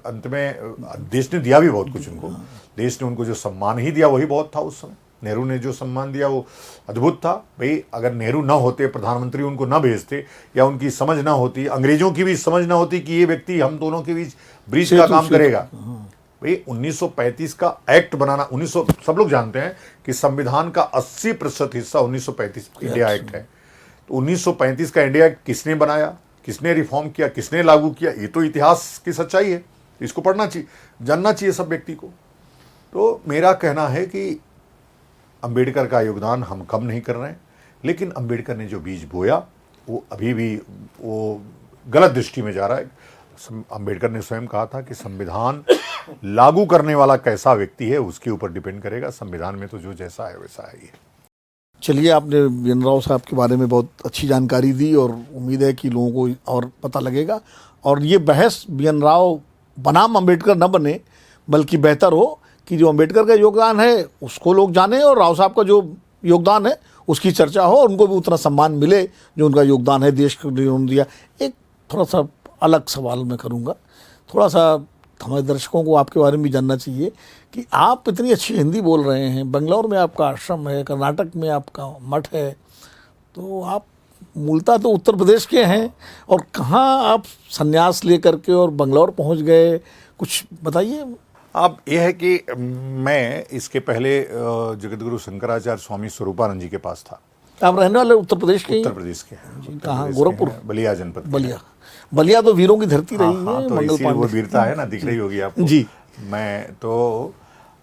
अंत में देश ने दिया भी बहुत कुछ उनको। देश ने उनको जो सम्मान ही दिया वही बहुत था उस समय। नेहरू ने जो सम्मान दिया वो अद्भुत था। भाई अगर नेहरू ना होते, प्रधानमंत्री उनको ना भेजते, या उनकी समझ ना होती, अंग्रेजों की भी समझ ना होती कि ये व्यक्ति हम दोनों के बीच ब्रिज का काम करेगा। भाई 1935 का एक्ट बनाना, सब लोग जानते हैं कि संविधान का 80% हिस्सा 1935 इंडिया एक्ट है। तो 1935 का इंडिया एक्ट किसने बनाया, किसने रिफॉर्म किया, किसने लागू किया, ये तो इतिहास की सच्चाई है। इसको पढ़ना चाहिए, जानना चाहिए सब व्यक्ति को। तो मेरा कहना है कि अंबेडकर का योगदान हम कम नहीं कर रहे हैं, लेकिन अंबेडकर ने जो बीज बोया वो अभी भी वो गलत दृष्टि में जा रहा है। अंबेडकर ने स्वयं कहा था कि संविधान लागू करने वाला कैसा व्यक्ति है उसके ऊपर डिपेंड करेगा, संविधान में तो जो जैसा है वैसा है ही है। चलिए, आपने बीएन राव साहब के बारे में बहुत अच्छी जानकारी दी और उम्मीद है कि लोगों को और पता लगेगा। और ये बहस बीएन राव बनाम अंबेडकर न बने, बल्कि बेहतर हो कि जो अंबेडकर का योगदान है उसको लोग जाने और राव साहब का जो योगदान है उसकी चर्चा हो और उनको भी उतना सम्मान मिले जो उनका योगदान है देश को उन्होंने दिया। एक थोड़ा सा अलग सवाल मैं करूँगा, थोड़ा सा हमारे दर्शकों को आपके बारे में भी जानना चाहिए कि आप इतनी अच्छी हिंदी बोल रहे हैं, बेंगलोर में आपका आश्रम है, कर्नाटक में आपका मठ है, तो आप मूलतः तो उत्तर प्रदेश के हैं और कहाँ आप संन्यास लेकर के और बेंगलोर पहुंच गए, कुछ बताइए। अब यह है कि मैं इसके पहले जगतगुरु शंकराचार्य स्वामी स्वरूपानंद जी के पास था। आप रहने वाले उत्तर प्रदेश के? उत्तर प्रदेश के हैं। कहाँ? गोरखपुर? बलिया जनपद। बलिया तो वीरों की धरती रही है। हाँ, तो इसीलिए वो वीरता है ना, दिख रही होगी आपको जी। मैं तो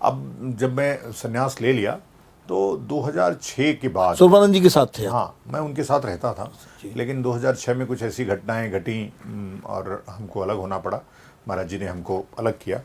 अब जब मैं संन्यास ले लिया तो 2006 के बाद स्वरूपानंद जी के साथ थे? हाँ, मैं उनके साथ रहता था, लेकिन 2006 में कुछ ऐसी घटनाएं घटी और हमको अलग होना पड़ा। महाराज जी ने हमको अलग किया।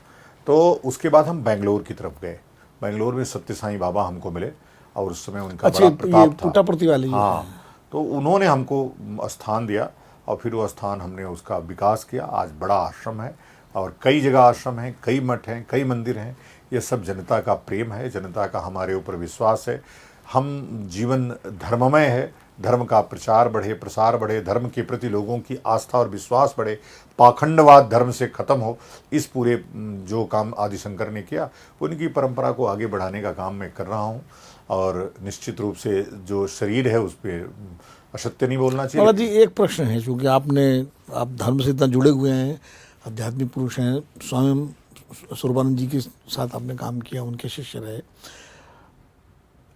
तो उसके बाद हम बेंगलोर की तरफ गए। बेंगलोर में सत्य साईं बाबा हमको मिले और उस समय उनका बड़ा प्रताप था। पुट्टापुर्ती वाले? हाँ, तो उन्होंने हमको स्थान दिया और फिर वो स्थान हमने उसका विकास किया। आज बड़ा आश्रम है और कई जगह आश्रम हैं, कई मठ हैं, कई मंदिर हैं। ये सब जनता का प्रेम है, जनता का हमारे ऊपर विश्वास है। हम जीवन धर्ममय है, धर्म का प्रचार बढ़े, प्रसार बढ़े, धर्म के प्रति लोगों की आस्था और विश्वास बढ़े, पाखंडवाद धर्म से खत्म हो, इस पूरे जो काम आदि शंकर ने किया उनकी परंपरा को आगे बढ़ाने का काम मैं कर रहा हूँ। और निश्चित रूप से जो शरीर है उस पर असत्य नहीं बोलना चाहिए। बाबा जी, एक प्रश्न है, चूँकि आप धर्म से इतना जुड़े हुए हैं, आध्यात्मिक पुरुष हैं, स्वयं स्वरूपानंद जी के साथ आपने काम किया, उनके शिष्य रहे।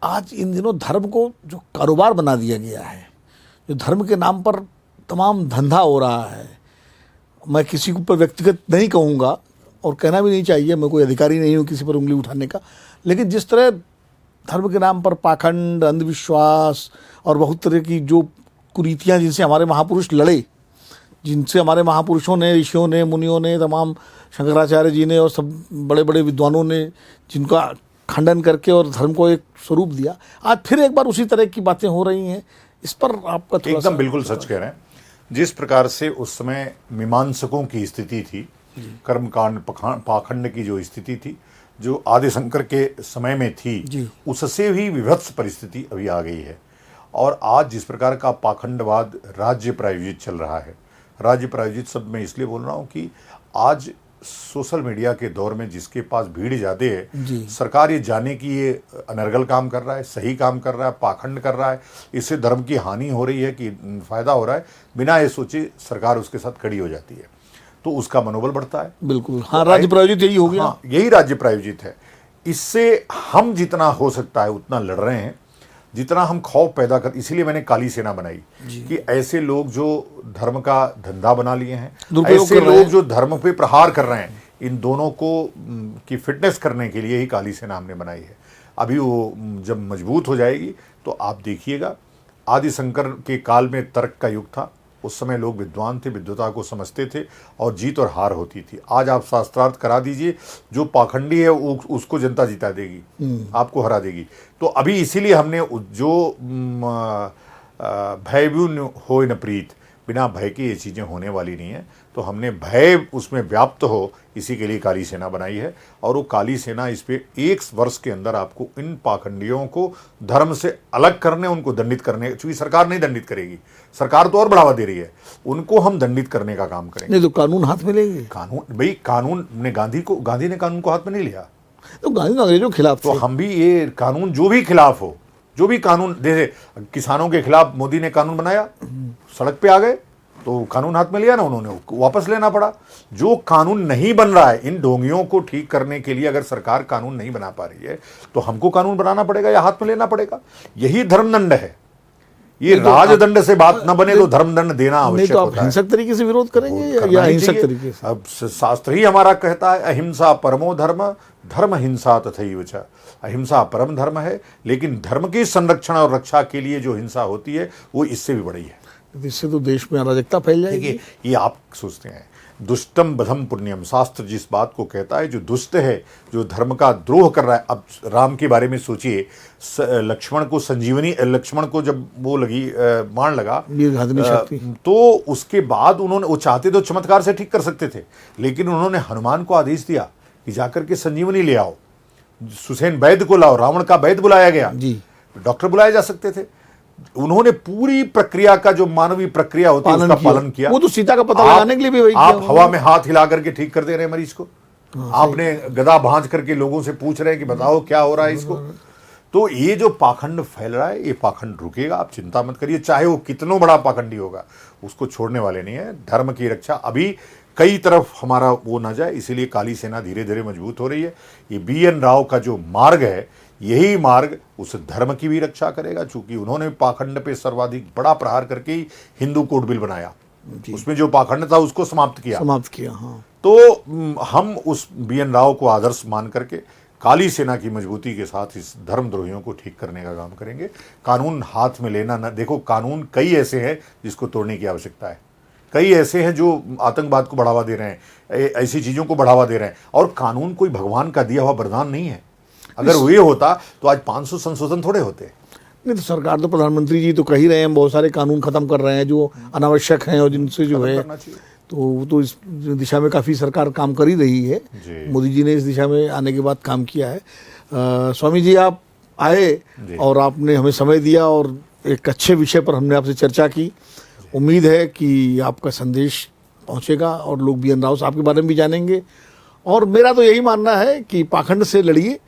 आज इन दिनों धर्म को जो कारोबार बना दिया गया है, जो धर्म के नाम पर तमाम धंधा हो रहा है, मैं किसी को पर व्यक्तिगत नहीं कहूँगा और कहना भी नहीं चाहिए, मैं कोई अधिकारी नहीं हूँ किसी पर उंगली उठाने का, लेकिन जिस तरह धर्म के नाम पर पाखंड, अंधविश्वास और बहुत तरह की जो कुरीतियाँ जिनसे हमारे महापुरुष लड़े, जिनसे हमारे महापुरुषों ने, ऋषियों ने, मुनियों ने, तमाम शंकराचार्य जी ने और सब बड़े बड़े विद्वानों ने जिनका खंडन करके और धर्म को एक स्वरूप दिया, आज फिर एक बार उसी तरह की बातें हो रही हैं। इस पर आपका थोड़ा एकदम बिल्कुल सच कह रहे हैं। जिस प्रकार से उस समय मीमांसकों की स्थिति थी, कर्मकांड पाखंड की जो स्थिति थी, जो आदि शंकर के समय में थी, उससे भी विभत्स परिस्थिति अभी आ गई है। और आज जिस प्रकार का पाखंडवाद राज्य प्रायोजित चल रहा है, राज्य प्रायोजित शब्द मैं इसलिए बोल रहा हूँ कि आज सोशल मीडिया के दौर में जिसके पास भीड़ ज़्यादा है, सरकार ये जाने की ये अनर्गल काम कर रहा है, सही काम कर रहा है, पाखंड कर रहा है, इससे धर्म की हानि हो रही है कि फायदा हो रहा है, बिना ये सोचे सरकार उसके साथ खड़ी हो जाती है, तो उसका मनोबल बढ़ता है। बिल्कुल, हाँ, राज्य प्रायोजित यही हो गया। हाँ, यही राज्य प्रायोजित है। इससे हम जितना हो सकता है उतना लड़ रहे हैं, जितना हम खौफ पैदा कर, इसीलिए मैंने काली सेना बनाई कि ऐसे लोग जो धर्म का धंधा बना लिए हैं, ऐसे लोग जो धर्म पे प्रहार कर रहे हैं, इन दोनों को की फिटनेस करने के लिए ही काली सेना हमने बनाई है। अभी वो जब मजबूत हो जाएगी तो आप देखिएगा, आदि शंकर के काल में तर्क का युग था, उस समय लोग विद्वान थे, विद्वता को समझते थे और जीत और हार होती थी। आज आप शास्त्रार्थ करा दीजिए, जो पाखंडी है उसको जनता जिता देगी, आपको हरा देगी। तो अभी इसीलिए हमने जो भयव्यून हो न प्रीत, बिना भय के ये चीज़ें होने वाली नहीं है, तो हमने भय उसमें व्याप्त हो इसी के लिए काली सेना बनाई है। और वो काली सेना इस पे 1 वर्ष के अंदर आपको इन पाखंडियों को धर्म से अलग करने, उनको दंडित करने, क्योंकि सरकार नहीं दंडित करेगी, सरकार तो और बढ़ावा दे रही है, उनको हम दंडित करने का काम करेंगे। नहीं तो कानून हाथ में लेंगे। कानून भाई, कानून ने गांधी ने कानून को हाथ में नहीं लिया, तो गांधी अंग्रेजों के खिलाफ तो हम भी ये कानून जो भी खिलाफ हो, जो भी कानून, जैसे किसानों के खिलाफ मोदी ने कानून बनाया, सड़क पे आ गए तो कानून हाथ में लिया ना उन्होंने, वापस लेना पड़ा। जो कानून नहीं बन रहा है, इन ढोंगियों को ठीक करने के लिए अगर सरकार कानून नहीं बना पा रही है तो हमको कानून बनाना पड़ेगा या हाथ में लेना पड़ेगा। यही धर्मदंड है। ये राजदंड से बात न बने तो धर्मदंड देना आवश्यक होता है। हिंसक तरीके से विरोध करेंगे या अहिंसक तरीके से? अब शास्त्र ही हमारा कहता है अहिंसा परमो धर्म, धर्म हिंसा तथैव च। अहिंसा परम धर्म है, लेकिन धर्म के संरक्षण और रक्षा के लिए जो हिंसा होती है वो इससे भी बड़ी है। इससे तो देश में अराजकता फैल जाएगी। ये आप सोचते हैं, दुष्टम बधम पुण्यम, शास्त्र जिस बात को कहता है, जो दुष्ट है, जो धर्म का द्रोह कर रहा है। अब राम के बारे में सोचिए, लक्ष्मण को संजीवनी, लक्ष्मण को जब वो लगी बाण लगा, तो उसके बाद उन्होंने, वो चाहते तो चमत्कार से ठीक कर सकते थे, लेकिन उन्होंने हनुमान को आदेश दिया कि जाकर के संजीवनी ले आओ, सुसेन वैद्य को लाओ, रावण का वैद्य बुलाया गया, डॉक्टर बुलाए जा सकते थे। उन्होंने पूरी प्रक्रिया का, जो मानवीय प्रक्रिया होती है, उसका पालन किया। वो तो सीता का पता लगाने के लिए भी वही आप हवा में हाथ हिला करके ठीक कर दे रहे हैं मरीज को, आपने गदा भांज करके लोगों से पूछ रहे हैं कि बताओ क्या हो रहा है इसको। तो ये जो पाखंड फैल रहा है, ये पाखंड रुकेगा, आप चिंता मत करिए, चाहे वो कितना बड़ा पाखंडी होगा, उसको छोड़ने वाले नहीं है। धर्म की रक्षा अभी कई तरफ हमारा वो ना जाए, इसीलिए काली सेना धीरे धीरे मजबूत हो रही है। ये BN राव का जो मार्ग है, यही मार्ग उस धर्म की भी रक्षा करेगा, क्योंकि उन्होंने पाखंड पे सर्वाधिक बड़ा प्रहार करके ही हिंदू कोड बिल बनाया, उसमें जो पाखंड था उसको समाप्त किया। हाँ। तो हम उस BN राव को आदर्श मान करके काली सेना की मजबूती के साथ इस धर्मद्रोहियों को ठीक करने का काम करेंगे। कानून हाथ में लेना ना, देखो कानून कई ऐसे हैं जिसको तोड़ने की आवश्यकता है, कई ऐसे हैं जो आतंकवाद को बढ़ावा दे रहे हैं, ऐसी चीजों को बढ़ावा दे रहे हैं, और कानून कोई भगवान का दिया हुआ वरदान नहीं है। अगर वो ये होता तो आज 500 संशोधन थोड़े होते। नहीं तो सरकार, तो प्रधानमंत्री जी तो कह ही रहे हैं, बहुत सारे कानून खत्म कर रहे हैं जो अनावश्यक हैं और जिनसे जो है, तो इस दिशा में काफ़ी सरकार काम कर ही रही है। मोदी जी ने इस दिशा में आने के बाद काम किया है। स्वामी जी, आप आए और आपने हमें समय दिया और एक अच्छे विषय पर हमने आपसे चर्चा की। उम्मीद है कि आपका संदेश पहुंचेगा और लोग BN राव साहब के बारे में भी जानेंगे। और मेरा तो यही मानना है कि पाखंड से लड़िए,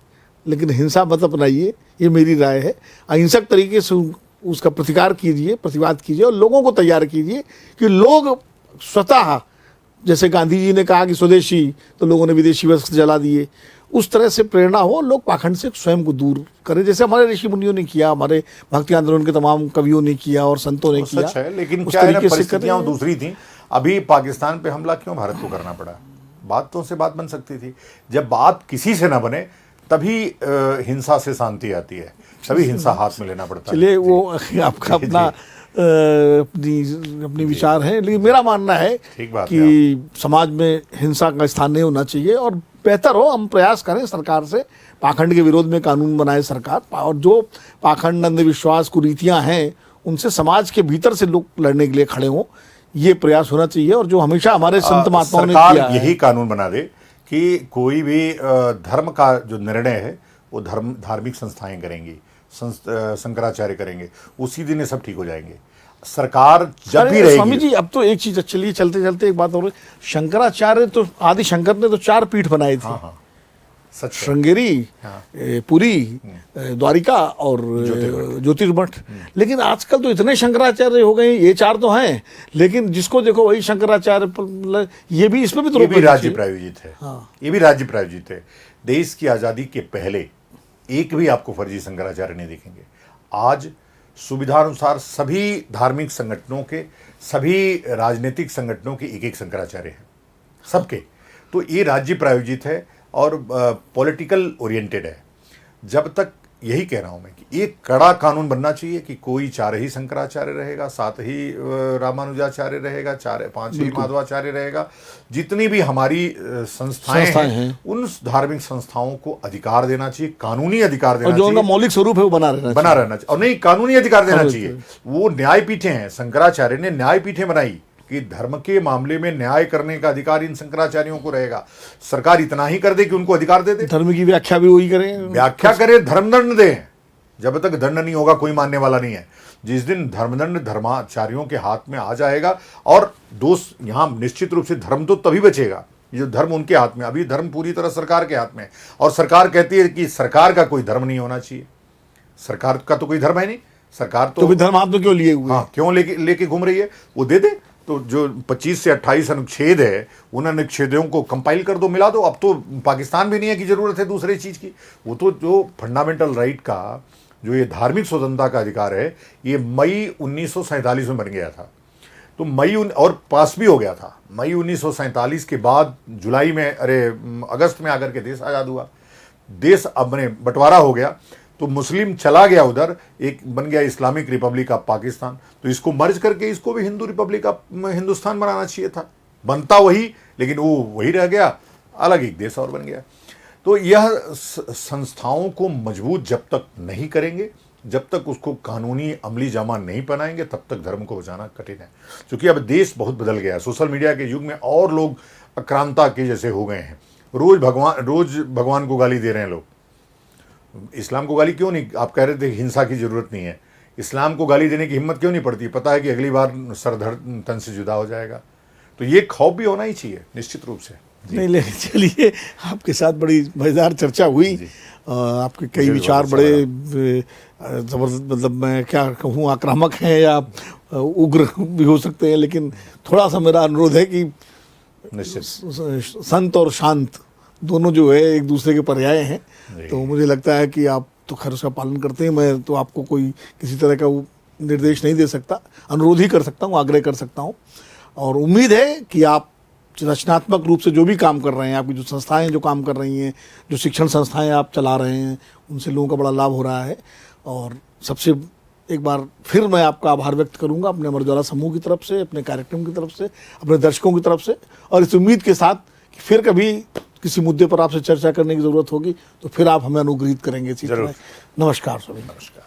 लेकिन हिंसा मत अपनाइए, ये मेरी राय है। अहिंसक तरीके से उसका प्रतिकार कीजिए, प्रतिवाद कीजिए और लोगों को तैयार कीजिए कि लोग स्वतः, जैसे गांधी जी ने कहा कि स्वदेशी, तो लोगों ने विदेशी वस्त्र जला दिए, उस तरह से प्रेरणा हो, लोग पाखंड से स्वयं को दूर करें, जैसे हमारे ऋषि मुनियों ने किया, हमारे भक्ति आंदोलन के तमाम कवियों ने किया और संतों ने किया। सच है, लेकिन क्या है ना, परिस्थितियां दूसरी थी। अभी पाकिस्तान पे हमला क्यों भारत को करना पड़ा? बातों से बात बन सकती थी। जब बात किसी से ना बने तभी हिंसा से शांति आती है, तभी हिंसा हाथ में लेना पड़ता है। चलिए, वो आपका अपना अपनी विचार है, लेकिन मेरा मानना है कि समाज में हिंसा का स्थान नहीं होना चाहिए और बेहतर हो हम प्रयास करें सरकार से, पाखंड के विरोध में कानून बनाए सरकार, और जो पाखंड, अंधविश्वास, कुरीतियां हैं उनसे समाज के भीतर से लोग लड़ने के लिए खड़े हों, ये प्रयास होना चाहिए। और जो हमेशा हमारे संत महात्माओं ने किया है, यही कानून बना दे कि कोई भी धर्म का जो निर्णय है वो धार्मिक संस्थाएं करेंगी, शंकराचार्य करेंगे, उसी दिन ये सब ठीक हो जाएंगे। सरकार जब भी रहेगी। स्वामी जी, अब तो एक चीज, चलिए चलते चलते एक बात और, शंकराचार्य तो, आदि शंकर ने तो 4 पीठ बनाए थे। हाँ। सच है। श्रृंगेरी, हाँ। पुरी, द्वारिका और ज्योतिर्मठ। लेकिन आजकल तो इतने शंकराचार्य हो गए, ये 4 तो हैं, लेकिन जिसको देखो वही शंकराचार्य। ये भी इसमें भी तो ये रोक भी लगनी राज्य चाहिए। प्रायोजित है। हाँ। ये भी राज्य प्रायोजित है। देश की आजादी के पहले एक भी आपको फर्जी शंकराचार्य नहीं दिखेंगे। आज सुविधानुसार सभी धार्मिक संगठनों के, सभी राजनीतिक संगठनों के एक शंकराचार्य हैं, सबके। तो ये राज्य प्रायोजित है और पॉलिटिकल ओरिएंटेड है। जब तक, यही कह रहा हूं मैं कि एक कड़ा कानून बनना चाहिए कि कोई 4 ही शंकराचार्य रहेगा, 7 ही रामानुजाचार्य रहेगा, 5 ही माधवाचार्य रहेगा। जितनी भी हमारी संस्थाएं हैं, उन धार्मिक संस्थाओं को अधिकार देना चाहिए, कानूनी अधिकार देना और जो चाहिए, उनका मौलिक स्वरूप है वो बना रहना चाहिए। और नहीं, कानूनी अधिकार देना चाहिए। वो न्यायपीठें हैं, शंकराचार्य ने न्यायपीठें बनाई कि धर्म के मामले में न्याय करने का अधिकार इन शंकराचार्यों को रहेगा। सरकार इतना ही कर दे कि उनको अधिकार दे दे, धर्म की व्याख्या भी वही करें, व्याख्या करे, धर्मदंड दे। जब तक दंड नहीं होगा कोई मानने वाला नहीं है। जिस दिन धर्मदंड धर्माचार्यों के हाथ में आ जाएगा, और दोष यहां निश्चित रूप से धर्म तो तभी बचेगा जो धर्म उनके हाथ में। अभी धर्म पूरी तरह सरकार के हाथ में है, और सरकार कहती है कि सरकार का कोई धर्म नहीं होना चाहिए। सरकार का तो कोई धर्म है नहीं, सरकार तो भी धर्म हाथ में क्यों लिए हुए? हाँ, क्यों लेके घूम रही है? वो दे दे। तो जो 25 से 28 अनुच्छेद है, उन अनुच्छेदों को कंपाइल कर दो, मिला दो। अब तो पाकिस्तान भी नहीं है कि जरूरत है दूसरे चीज की। वो तो जो फंडामेंटल राइट का, जो ये धार्मिक स्वतंत्रता का अधिकार है, ये मई 1947 में बन गया था। तो और पास भी हो गया था। मई 1947 के बाद जुलाई में, अगस्त में आकर के देश आजाद हुआ। देश अब बंटवारा हो गया, तो मुस्लिम चला गया उधर, एक बन गया इस्लामिक रिपब्लिक ऑफ पाकिस्तान। तो इसको मर्ज करके इसको भी हिंदू रिपब्लिक ऑफ हिंदुस्तान बनाना चाहिए था। बनता वही, लेकिन वो वही रह गया, अलग एक देश और बन गया। तो यह संस्थाओं को मजबूत जब तक नहीं करेंगे, जब तक उसको कानूनी अमली जामा नहीं पहनाएंगे, तब तक धर्म को बचाना कठिन है। क्योंकि अब देश बहुत बदल गया है। सोशल मीडिया के युग में और लोग आक्रांता के जैसे हो गए हैं। रोज भगवान को गाली दे रहे हैं लोग। इस्लाम को गाली क्यों नहीं? आप कह रहे थे हिंसा की जरूरत नहीं है। इस्लाम को गाली देने की हिम्मत क्यों नहीं पड़ती? पता है कि अगली बार सर तन से जुदा हो जाएगा। तो ये खौफ भी होना ही चाहिए निश्चित रूप से। नहीं, लेकिन चलिए, आपके साथ बड़ी मजेदार चर्चा हुई। आपके कई विचार बड़े जबरदस्त, मतलब मैं क्या कहूँ, आक्रामक हैं या उग्र भी हो सकते हैं। लेकिन थोड़ा सा मेरा अनुरोध है कि निश्चित संत और शांत दोनों जो है एक दूसरे के पर्याय हैं। तो मुझे लगता है कि आप तो खैर उसका पालन करते हैं। मैं तो आपको कोई किसी तरह का निर्देश नहीं दे सकता, अनुरोध ही कर सकता हूँ, आग्रह कर सकता हूँ। और उम्मीद है कि आप रचनात्मक रूप से जो भी काम कर रहे हैं, आपकी जो संस्थाएं जो काम कर रही हैं, जो शिक्षण संस्थाएं आप चला रहे हैं, उनसे लोगों का बड़ा लाभ हो रहा है। और सबसे एक बार फिर मैं आपका आभार व्यक्त करूंगा, अपने अमर उजाला समूह की तरफ से, अपने कार्यक्रम की तरफ से, अपने दर्शकों की तरफ से, और इस उम्मीद के साथ कि फिर कभी किसी मुद्दे पर आपसे चर्चा करने की जरूरत होगी तो फिर आप हमें अनुग्रहित करेंगे इसी तरह। नमस्कार स्वामी। नमस्कार।